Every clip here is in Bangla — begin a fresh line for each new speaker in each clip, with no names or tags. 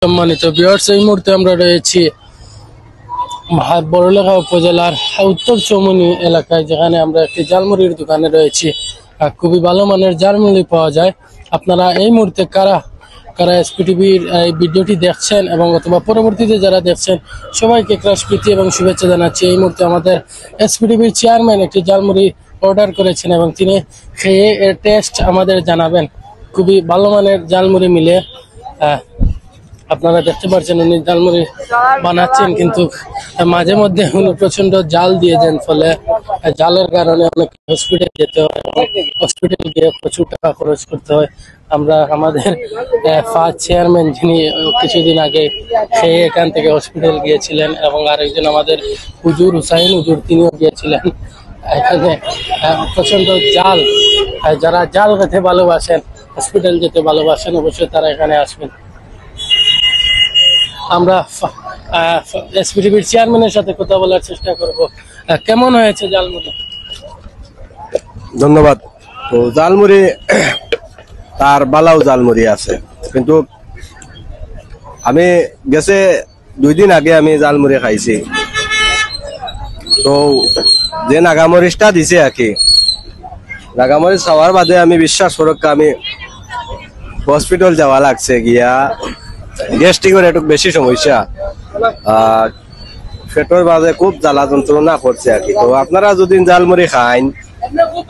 সম্মানিত ভিউয়ার্স, এই মুহূর্তে আমরা রয়েছি বড়লেখা উপজেলার উত্তর চৌমনি এলাকায়, যেখানে আমরা একটি জালমুড়ির দোকানে রয়েছি। খুবই ভালো মানের জালমুড়ি পাওয়া যায়। আপনারা এই মুহূর্তে কারা কারা এসপিটিভির এই ভিডিওটি দেখছেন এবং অথবা পরবর্তীতে যারা দেখছেন, সবাইকে ক্রাশ প্রীতি এবং শুভেচ্ছা জানাচ্ছি। এই মুহূর্তে আমাদের এসপিটিভির চেয়ারম্যান একটি জালমুড়ি অর্ডার করেছেন এবং তিনি খেয়ে এর টেস্ট আমাদের জানাবেন। খুবই ভালো মানের জালমুড়ি মিলে আপনারা দেখতে পাচ্ছেন উনি জালমুড়ি বানাচ্ছেন, কিন্তু মাঝে মধ্যে উনি প্রচন্ড জাল দিয়ে দেন, ফলে জালের কারণে অনেক হসপিটাল যেতে হয়, হসপিটাল গিয়ে প্রচুর টাকা খরচ করতে হয়। আমরা আমাদের ফার্স্ট চেয়ারম্যান, যিনি কিছুদিন আগে খেয়ে এখান থেকে হসপিটাল গিয়েছিলেন, এবং আরেকজন আমাদের হুজুর হুসাইন হুজুর, তিনিও গিয়েছিলেন। এখানে প্রচন্ড জাল, যারা জাল খেতে ভালোবাসেন, হসপিটাল যেতে ভালোবাসেন, অবশ্যই তারা এখানে আসবেন। আমরা এসপিটিভির চেয়ারম্যানের সাথে কথা বলার চেষ্টা করব। কেমন হয়েছে জালমুড়ি?
ধন্যবাদ। তো জালমুড়ি তার বালাও জালমুড়ি আছে, কিন্তু আমি গেছে 2 দিন আগে আমি জালমুড়ি খাইছি। তো যে নাগামরিচটা দিছে আর কি, নাগামরিচ খাওয়ার বাদে আমি বিশ্বাস সুরক্ষা আমি হসপিটাল যাওয়া লাগছে, গিয়া গ্যাস্ট্রিকের একটু বেশি সমস্যা, পেটের বাজে খুব জ্বালা যন্ত্রণা করছে আর কি। তো আপনারা যদি জালমুড়ি খান,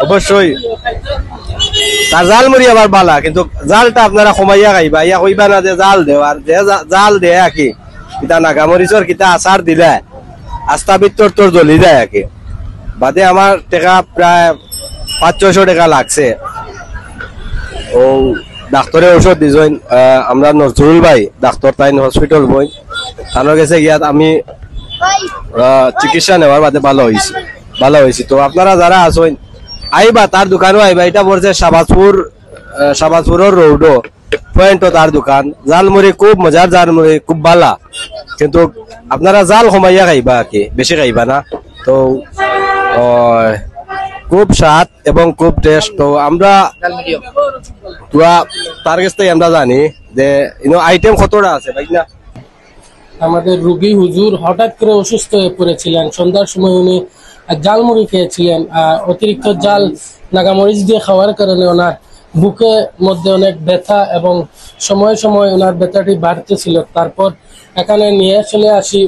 অবশ্যই তার জালমুড়ি আবার বালা, কিন্তু জালটা আপনারা কমাইয়া খাইবা। ইয়া কইবা না যে জাল দেওয়ার, যে জাল দেয় আর কি, কিতা নাগামরিচর কিতা আচার দিলে আস্তা ভিতর তোর জ্বলি যায় আর কি। বাদে আমার টাকা প্রায় 500-600 টাকা লাগছে। ও ডাক্তারে ঔষধ দিছেন, আমরা নজরুল ভাই ডাক্তার, তাই হসপিটাল বই তানোর গেছে গিয়াত আমি চিকিৎসা নেওয়ার বাদে ভালো হয়েছি। তো আপনারা যারা আছেন আইবা, তার দোকানও আইবা। এটা পড়ছে শাহবাজপুরের রোডও পয়েন্টও তার দোকান। জালমুড়ি খুব মজার, জালমুড়ি খুব ভালা, কিন্তু আপনারা জাল কমাইয়া খাইবা আর কি, বেশি খাইবা না। তো খুব স্বাদ এবং খুব টেস্ট। তো আমরা তার কাছ থেকে আমরা জানি যে আইটেম কতটা আছে ভাই না।
আমাদের রুগী হুজুর হঠাৎ করে অসুস্থ হয়ে পড়েছিলেন। সন্ধ্যার সময় উনি জালমুড়ি খেয়েছিলেন। অতিরিক্ত জাল নাগামরিচ দিয়ে খাওয়ার কারণে ওনার বুকের মধ্যে অনেক ব্যথা, এবং সময় সময় ওনার ব্যথাটি বাড়তেছিল। তারপর এখানে নিয়ে চলে আসি।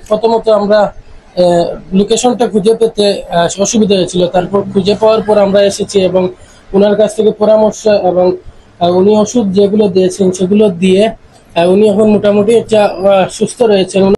প্রথমত আমরা লোকেশনটা খুঁজে পেতে অসুবিধা হয়েছিল। তারপর খুঁজে পাওয়ার পর আমরা এসেছি এবং ওনার কাছ থেকে পরামর্শ এবং উনি ওষুধ যেগুলো দিয়েছেন সেগুলো দিয়ে উনি এখন মোটামুটি সুস্থ রয়েছেন।